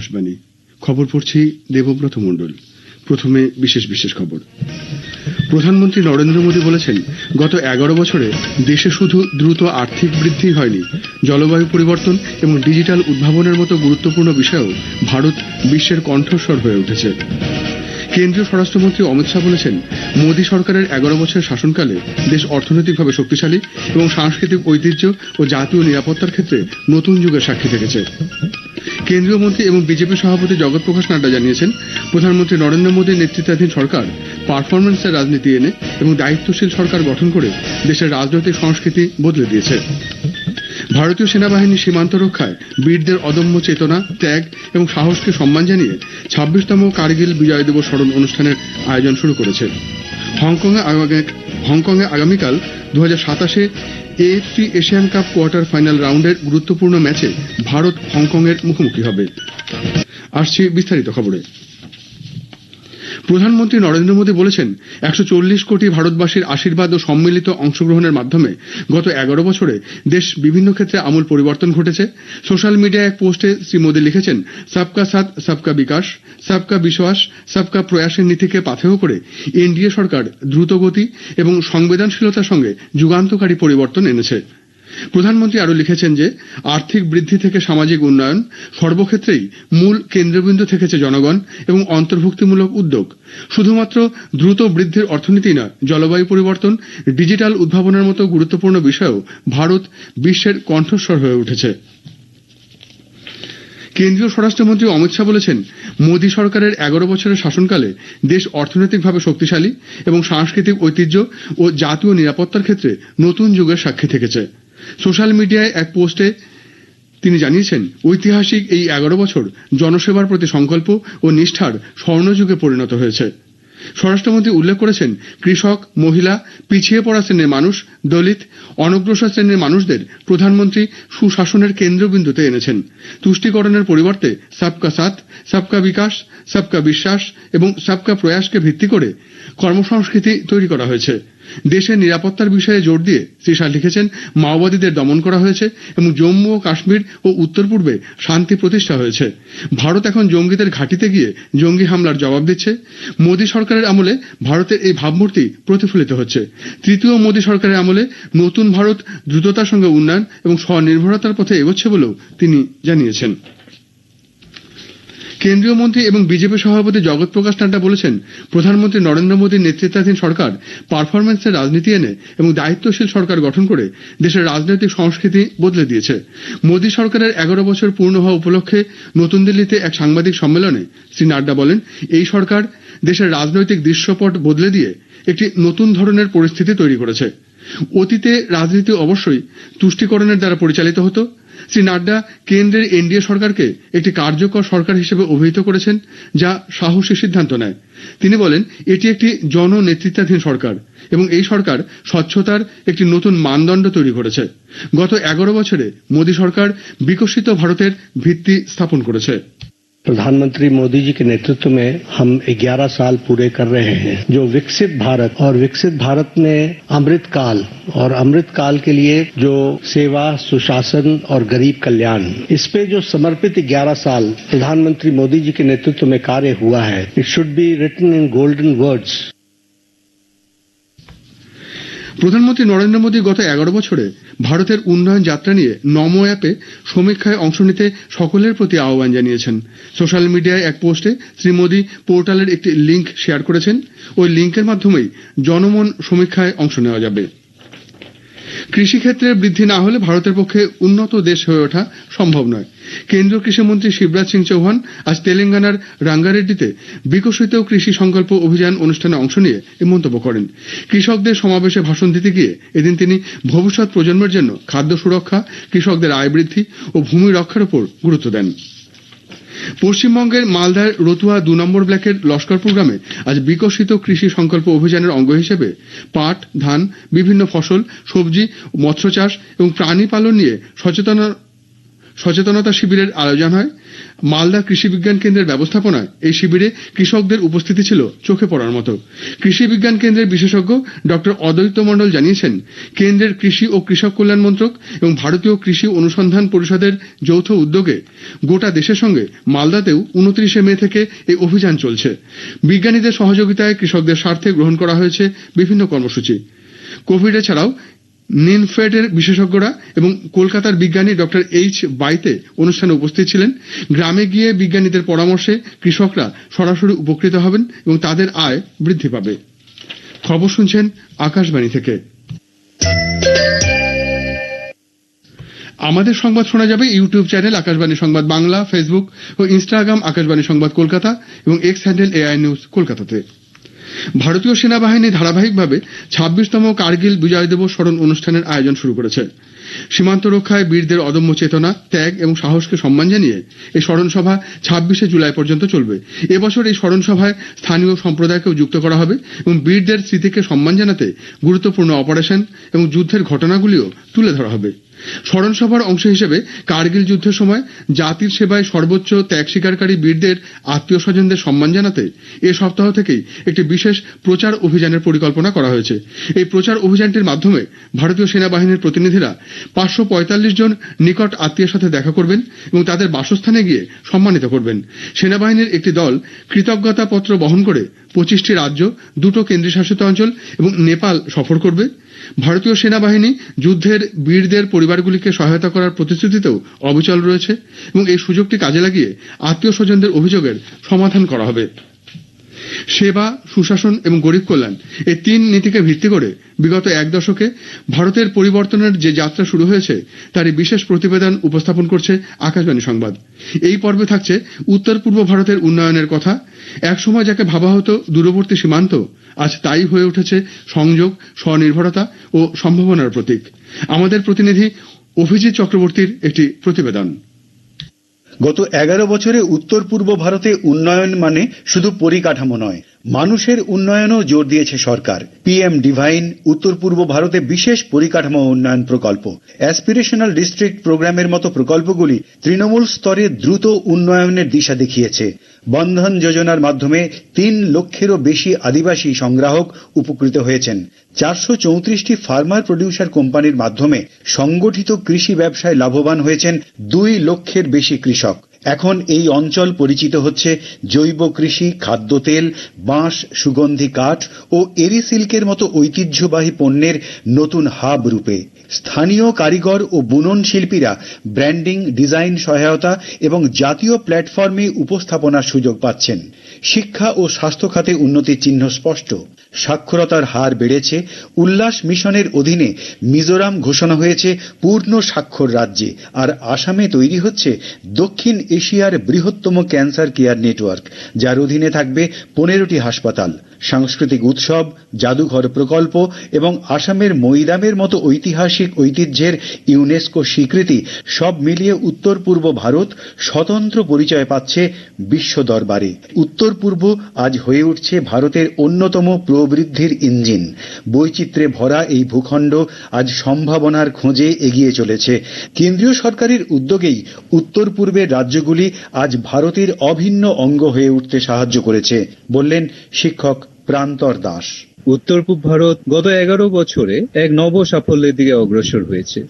আকাশবাণী খবর পড়ছি দেবব্রত মণ্ডল। প্রথমে বিশেষ খবর। প্রধানমন্ত্রী নরেন্দ্র মোদী বলেছেন, গত 11 বছরে দেশে শুধু দ্রুত আর্থিক বৃদ্ধি হয়নি, জলবায়ু পরিবর্তন এবং ডিজিটাল উদ্ভাবনের মতো গুরুত্বপূর্ণ বিষয়েও ভারত বিশ্বের কণ্ঠস্বর হয়ে উঠেছে। কেন্দ্রীয় স্বরাষ্ট্রমন্ত্রী অমিত শাহ বলেছেন, মোদী সরকারের 11 বছরের শাসনকালে দেশ অর্থনৈতিকভাবে শক্তিশালী এবং সাংস্কৃতিক ঐতিহ্য ও জাতীয় নিরাপত্তার ক্ষেত্রে নতুন যুগের সাক্ষী থেকেছে। কেন্দ্রীয় মন্ত্রী এবং বিজেপি সভাপতি জগৎ প্রকাশ নাড্ডা জানিয়েছেন, প্রধানমন্ত্রী নরেন্দ্র মোদীর নেতৃত্বাধীন সরকার পারফরমেন্সের রাজনীতি এনে এবং দায়িত্বশীল সরকার গঠন করে দেশের রাজনৈতিক সংস্কৃতি বদলে দিয়েছে। ভারতীয় সেনাবাহিনী সীমান্ত রক্ষায় বীরদের অদম্য চেতনা, ত্যাগ এবং সাহসকে সম্মান জানিয়ে 26তম কার্গিল বিজয় দিবস স্মরণ অনুষ্ঠানের আয়োজন শুরু করেছে। হংকংয়ে আগামীকাল 2027 AFC Asian cup quarter final রাউন্ডের গুরুত্বপূর্ণ ম্যাচে ভারত হংকংয়ের মুখোমুখি হবে। আসছি বিস্তারিত খবরে। প্রধানমন্ত্রী নরেন্দ্র মোদী বলেছেন, 140 কোটি ভারতবাসীর আশীর্বাদ ও সম্মিলিত অংশগ্রহণের মাধ্যমে গত 11 বছরে দেশ বিভিন্ন ক্ষেত্রে আমূল পরিবর্তন ঘটেছে। সোশ্যাল মিডিয়ায় এক পোস্টে শ্রী মোদী লিখেছেন, সবকা সাথ সবকা বিকাশ, সবকা বিশ্বাস, সবকা প্রয়াসের নীতিকে পাথেয় করে এনডিএ সরকার দ্রুতগতি এবং সংবেদনশীলতার সঙ্গে যুগান্তকারী পরিবর্তন এনেছে। প্রধানমন্ত্রী আরো লিখেছেন যে, আর্থিক বৃদ্ধি থেকে সামাজিক উন্নয়ন, সর্বক্ষেত্রেই মূল কেন্দ্রবিন্দু থেকেছে জনগণ এবং অন্তর্ভুক্তিমূলক উদ্যোগ। শুধুমাত্র দ্রুত বৃদ্ধির অর্থনীতি নয়, জলবায়ু পরিবর্তন, ডিজিটাল উদ্ভাবনের মতো গুরুত্বপূর্ণ বিষয়েও ভারত বিশ্বের কণ্ঠস্বর হয়ে উঠেছে। কেন্দ্রীয় স্বরাষ্ট্রমন্ত্রী অমিত শাহ বলেছেন, মোদী সরকারের 11 বছরের শাসনকালে দেশ অর্থনৈতিকভাবে শক্তিশালী এবং সাংস্কৃতিক ঐতিহ্য ও জাতীয় নিরাপত্তার ক্ষেত্রে নতুন যুগের সাক্ষী থেকেছে। সোশ্যাল মিডিয়ায় এক পোস্টে তিনি জানিয়েছেন, ঐতিহাসিক এই 11 বছর জনসেবার প্রতি সংকল্প ও নিষ্ঠার স্বর্ণযুগে পরিণত হয়েছে। স্বরাষ্ট্রমন্ত্রী উল্লেখ করেছেন, কৃষক, মহিলা, পিছিয়ে পড়া শ্রেণীর মানুষ, দলিত, অনগ্রসর শ্রেণীর মানুষদের প্রধানমন্ত্রী সুশাসনের কেন্দ্রবিন্দুতে এনেছেন। তুষ্টিকরণের পরিবর্তে সবকা সাথ, সবকা বিকাশ, সবকা বিশ্বাস এবং সবকা প্রয়াসকে ভিত্তি করে কর্মসংস্কৃতি তৈরি করা হয়েছে। দেশের নিরাপত্তার বিষয়ে জোর দিয়ে শ্রী শাহ লিখেছেন, মাওবাদীদের দমন করা হয়েছে এবং জম্মু ও কাশ্মীর ও উত্তর পূর্বে শান্তি প্রতিষ্ঠা হয়েছে। ভারত এখন জঙ্গিদের ঘাঁটিতে গিয়ে জঙ্গি হামলার জবাব দিচ্ছে। মোদী সরকারের আমলে ভারতের এই ভাবমূর্তি প্রতিফলিত হচ্ছে। তৃতীয় মোদী সরকারের আমলে নতুন ভারত দ্রুততার সঙ্গে উন্নয়ন এবং স্বনির্ভরতার পথে এগোচ্ছে বলেও তিনি জানিয়েছেন। কেন্দ্রীয় মন্ত্রী এবং বিজেপি সভাপতি জগৎ প্রকাশ নাড্ডা বলেছেন, প্রধানমন্ত্রী নরেন্দ্র মোদীর নেতৃত্বাধীন সরকার পারফরমেন্সের রাজনীতি এনে এবং দায়িত্বশীল সরকার গঠন করে দেশের রাজনৈতিক সংস্কৃতি বদলে দিয়েছে। মোদী সরকারের 11 বছর পূর্ণ হওয়া উপলক্ষে নতুন দিল্লিতে এক সাংবাদিক সম্মেলনে শ্রী নাড্ডা বলেন, এই সরকার দেশের রাজনৈতিক দৃশ্যপট বদলে দিয়ে একটি নতুন ধরনের পরিস্থিতি তৈরি করেছে। অতীতে রাজনীতি অবশ্যই তুষ্টিকরণের দ্বারা পরিচালিত হতো। শ্রী নাড্ডা কেন্দ্রের এনডিএ সরকারকে একটি কার্যকর সরকার হিসেবে অভিহিত করেছেন, যা সাহসী সিদ্ধান্ত নেয়। তিনি বলেন, এটি একটি জননেতৃত্বাধীন সরকার এবং এই সরকার স্বচ্ছতার একটি নতুন মানদণ্ড তৈরি করেছে। গত 11 বছরে মোদী সরকার বিকশিত ভারতের ভিত্তি স্থাপন করেছে। प्रधानमंत्री मोदी जी के नेतृत्व में हम 11 साल पूरे कर रहे हैं, जो विकसित भारत और विकसित भारत में अमृत काल और अमृत काल के लिए जो सेवा, सुशासन और गरीब कल्याण, इस पे जो समर्पित 11 साल प्रधानमंत्री मोदी जी के नेतृत्व में कार्य हुआ है, it should be written in golden words. প্রধানমন্ত্রী নরেন্দ্র মোদী গত 11 বছরে ভারতের উন্নয়ন যাত্রা নিয়ে নমো অ্যাপে সমীক্ষায় অংশ নিতে সকলের প্রতি আহ্বান জানিয়েছেন। সোশ্যাল মিডিয়ায় এক পোস্টে শ্রী মোদী পোর্টালের একটি লিঙ্ক শেয়ার করেছেন। ওই লিঙ্কের মাধ্যমেই জনমন সমীক্ষায় অংশ নেওয়া যাবে। কৃষিক্ষেত্রে বৃদ্ধি না হলে ভারতের পক্ষে উন্নত দেশ হয়ে ওঠা সম্ভব নয়। কেন্দ্রীয় কৃষিমন্ত্রী শিবরাজ সিং চৌহান আজ তেলেঙ্গানার রাঙ্গারেড্ডিতে বিকশিত কৃষি সংকল্প অভিযান অনুষ্ঠানে অংশ নিয়ে এই মন্তব্য করেন। কৃষকদের সমাবেশে ভাষণ দিতে গিয়ে এদিন তিনি ভবিষ্যৎ প্রজন্মের জন্য খাদ্য সুরক্ষা, কৃষকদের আয় বৃদ্ধি ও ভূমি রক্ষার উপর গুরুত্ব দেন। পশ্চিমবঙ্গের মালদার রতুয়া 2 নম্বর ব্লকের লস্কর প্রোগ্রামে আজ বিকশিত কৃষি সংকল্প অভিযানের অঙ্গ হিসেবে পাট, ধান, বিভিন্ন ফসল, সবজি, মৎস্য চাষ এবং প্রাণী পালন নিয়ে সচেতনতা শিবিরের আয়োজন হয়। মালদা কৃষি বিজ্ঞান কেন্দ্রের ব্যবস্থাপনায় এই শিবিরে কৃষকদের উপস্থিতি ছিল চোখে পড়ার মতো। কৃষি বিজ্ঞান কেন্দ্রের বিশেষজ্ঞ ডক্টর অদ্বৈত মণ্ডল জানিয়েছেন, কেন্দ্রের কৃষি ও কৃষক কল্যাণ মন্ত্রক এবং ভারতীয় কৃষি অনুসন্ধান পরিষদের যৌথ উদ্যোগে গোটা দেশের সঙ্গে মালদাতেও 29শে মে থেকে এই অভিযান চলছে। বিজ্ঞানীদের সহযোগিতায় কৃষকদের স্বার্থে গ্রহণ করা হয়েছে বিভিন্ন কর্মসূচি। কোভিড ছাড়াও নিনফেডের বিশেষজ্ঞরা এবং কলকাতার বিজ্ঞানী ডক্টর এইচ বাইতে অনুষ্ঠানে উপস্থিত ছিলেন। গ্রামে গিয়ে বিজ্ঞানীদের পরামর্শে কৃষকরা সরাসরি উপকৃত হবেন এবং তাদের আয় বৃদ্ধি পাবে। খবর শুনছেন আকাশবাণী থেকে। আমাদের সংবাদ শোনা যাবে ইউটিউব চ্যানেল আকাশবাণী সংবাদ বাংলা, ফেসবুক ও ইনস্টাগ্রাম আকাশবাণী সংবাদ কলকাতা এবং এক্স হ্যান্ডেল এআই নিউজ কলকাতাতে। ভারতীয় সেনাবাহিনী ধারাবাহিকভাবে 26তম কার্গিল বিজয় দিবস স্মরণ অনুষ্ঠানের আয়োজন শুরু করেছে। সীমান্ত রক্ষায় বীরদের অদম্য চেতনা, ত্যাগ এবং সাহসকে সম্মান জানিয়ে এই স্মরণ সভা 26শে জুলাই পর্যন্ত চলবে। এবছর এই স্মরণ সভায় স্থানীয় সম্প্রদায়কেও যুক্ত করা হবে এবং বীরদের স্মৃতিকে সম্মান জানাতে গুরুত্বপূর্ণ অপারেশন এবং যুদ্ধের ঘটনাগুলিও তুলে ধরা হবে। স্মরণ সভার অংশ হিসেবে কার্গিল যুদ্ধের সময় জাতির সেবায় সর্বোচ্চ ত্যাগ স্বীকারকারী বীরদের আত্মীয় স্বজনদের সম্মান জানাতে এ সপ্তাহ থেকেই একটি বিশেষ প্রচার অভিযানের পরিকল্পনা করা হয়েছে। এই প্রচার অভিযানটির মাধ্যমে ভারতীয় সেনাবাহিনীর প্রতিনিধিরা 545 জন নিকট আত্মীয়ের সাথে দেখা করবেন এবং তাদের বাসস্থানে গিয়ে সম্মানিত করবেন। সেনাবাহিনীর একটি দল কৃতজ্ঞতা পত্র বহন করে 25টি রাজ্য, 2টো কেন্দ্রশাসিত অঞ্চল এবং নেপাল সফর করবে। ভারতীয় সেনাবাহিনী যুদ্ধের বীরদের পরিবারগুলিকে সহায়তা করার প্রতিশ্রুতিতেও অবিচল রয়েছে এবং এই সুযোগটি কাজে লাগিয়ে আত্মীয় স্বজনদের অভিযোগের সমাধান করা হবে। সেবা, সুশাসন এবং গরিব কল্যাণ এই 3 নীতিকে ভিত্তি করে বিগত 1 দশকে ভারতের পরিবর্তনের যে যাত্রা শুরু হয়েছে তারই বিশেষ প্রতিবেদন উপস্থাপন করছে আকাশবাণী সংবাদ। এই পর্বে থাকছে উত্তর পূর্ব ভারতের উন্নয়নের কথা। একসময় যাকে ভাবা হতো দূরবর্তী সীমান্ত, আজ তাই হয়ে উঠেছে সংযোগ, স্বনির্ভরতা ও সম্ভাবনার প্রতীক। আমাদের প্রতিনিধি অভিজিৎ চক্রবর্তীর একটি প্রতিবেদন। গত 11 বছরে উত্তর পূর্ব ভারতে উন্নয়ন মানে শুধু পরিকাঠামো নয়, মানুষের উন্নয়নও জোর দিয়েছে সরকার। পিএম ডিভাইন উত্তর পূর্ব ভারতে বিশেষ পরিকাঠামো উন্নয়ন প্রকল্প, অ্যাসপিরেশনাল ডিস্ট্রিক্ট প্রোগ্রামের মতো প্রকল্পগুলি তৃণমূল স্তরে দ্রুত উন্নয়নের দিশা দেখিয়েছে। বন্ধন যোজনার মাধ্যমে 3 লক্ষেরও বেশি আদিবাসী সংগ্রাহক উপকৃত হয়েছেন। 434টি ফার্মার প্রডিউসার কোম্পানির মাধ্যমে সংগঠিত কৃষি ব্যবসায় লাভবান হয়েছেন 2 লক্ষের বেশি কৃষক। এখন এই অঞ্চল পরিচিত হচ্ছে জৈব কৃষি, খাদ্য তেল, বাঁশ, সুগন্ধি কাঠ ও এরি সিল্কের মতো ঐতিহ্যবাহী পণ্যের নতুন হাব রূপে। স্থানীয় কারিগর ও বুনন শিল্পীরা ব্র্যান্ডিং, ডিজাইন সহায়তা এবং জাতীয় প্ল্যাটফর্মে উপস্থাপনার সুযোগ পাচ্ছেন। শিক্ষা ও স্বাস্থ্য খাতে উন্নতির চিহ্ন স্পষ্ট। সাক্ষরতার হার বেড়েছে। উল্লাস মিশনের অধীনে মিজোরাম ঘোষণা হয়েছে পূর্ণ স্বাক্ষর রাজ্যে, আর আসামে তৈরি হচ্ছে দক্ষিণ এশিয়ার বৃহত্তম ক্যান্সার কেয়ার নেটওয়ার্ক, যার অধীনে থাকবে 15টি হাসপাতাল। সাংস্কৃতিক উৎসব, জাদুঘর প্রকল্প এবং আসামের মৈরামের মতো ঐতিহাসিক ঐতিহ্যের ইউনেস্কো স্বীকৃতি সব মিলিয়ে উত্তর পূর্ব ভারত স্বতন্ত্র পরিচয় পাচ্ছে বিশ্ব দরবারে। উত্তর পূর্ব আজ হয়ে উঠছে ভারতের অন্যতম প্রবৃদ্ধির ইঞ্জিন। বৈচিত্র্যে ভরা এই ভূখণ্ড আজ সম্ভাবনার খোঁজে এগিয়ে চলেছে। কেন্দ্রীয় সরকারের উদ্যোগেই উত্তর পূর্বের রাজ্যগুলি আজ ভারতের অভিন্ন অঙ্গ হয়ে উঠতে সাহায্য করেছে, বললেন শিক্ষক প্রান্তর দাস। উত্তর পূর্ব ভারত গত 11 বছরে এক নব সাফল্যের দিকে অগ্রসর হয়েছে।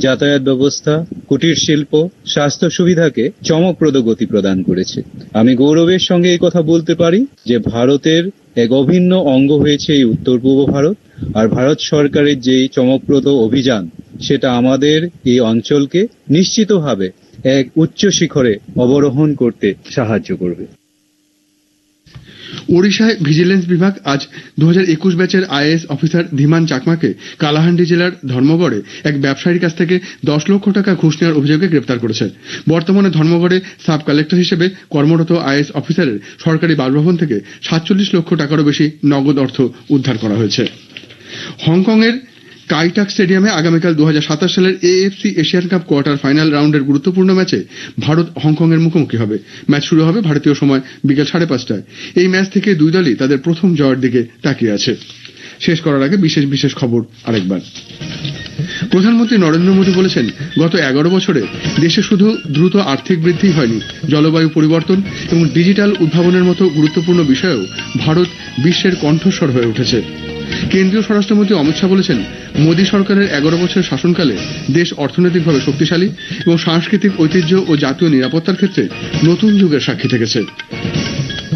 যাতায়াত ব্যবস্থা, কুটির শিল্প, স্বাস্থ্য সুবিধাকে চমকপ্রদ গতি প্রদান করেছে। আমি গৌরবের সঙ্গে এই কথা বলতে পারি যে ভারতের এক অভিন্ন অঙ্গ হয়েছে এই উত্তর পূর্ব ভারত, আর ভারত সরকারের যেই চমকপ্রদ অভিযান সেটা আমাদের এই অঞ্চলকে নিশ্চিতভাবে এক উচ্চ শিখরে অবরোহণ করতে সাহায্য করবে। ওড়িশায় ভিজিলেন্স বিভাগ আজ 2021 ব্যাচের আইএএস অফিসার ধীমান চাকমাকে কালাহান্ডি জেলার ধর্মগড়ে এক ব্যবসায়ীর কাছ থেকে 10 লক্ষ টাকা ঘুষ নেওয়ার অভিযোগে গ্রেপ্তার করেছে। বর্তমানে ধর্মগড়ে সাব কালেক্টর হিসেবে কর্মরত আইএএস অফিসারের সরকারি বাসভবন থেকে 47 লক্ষ টাকারও বেশি নগদ অর্থ উদ্ধার করা হয়েছে। হংকংয়ের কাইটাক স্টেডিয়ামে আগামীকাল 2027 সালের AFC Asian cup quarter final রাউন্ডের গুরুত্বপূর্ণ ম্যাচে ভারত হংকংয়ের মুখোমুখি হবে। ম্যাচ শুরু হবে ভারতীয় সময় বিকেল 5:30টায়। এই ম্যাচ থেকে 2 দলই তাদের প্রথম জয়ের দিকে তাকিয়ে আছে। শেষ করার আগে বিশেষ খবর আরেকবার। প্রধানমন্ত্রী নরেন্দ্র মোদী বলেছেন, গত 11 বছরে দেশে শুধু দ্রুত আর্থিক বৃদ্ধি হয়নি, জলবায়ু পরিবর্তন এবং ডিজিটাল উদ্ভাবনের মতো গুরুত্বপূর্ণ বিষয়েও ভারত বিশ্বের কণ্ঠস্বর হয়ে উঠেছে। কেন্দ্রীয় স্বরাষ্ট্রমন্ত্রী অমিত শাহ বলেছেন, মোদী সরকারের 11 বছরের শাসনকালে দেশ অর্থনৈতিকভাবে শক্তিশালী এবং সাংস্কৃতিক ঐতিহ্য ও জাতীয় নিরাপত্তার ক্ষেত্রে নতুন যুগের সাক্ষী থেকেছে।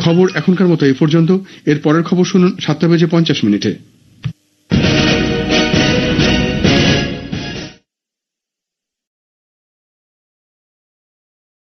খবর এখনকার মতো এই পর্যন্ত। এর পরের খবর শুনুন 7:50 মিনিটে।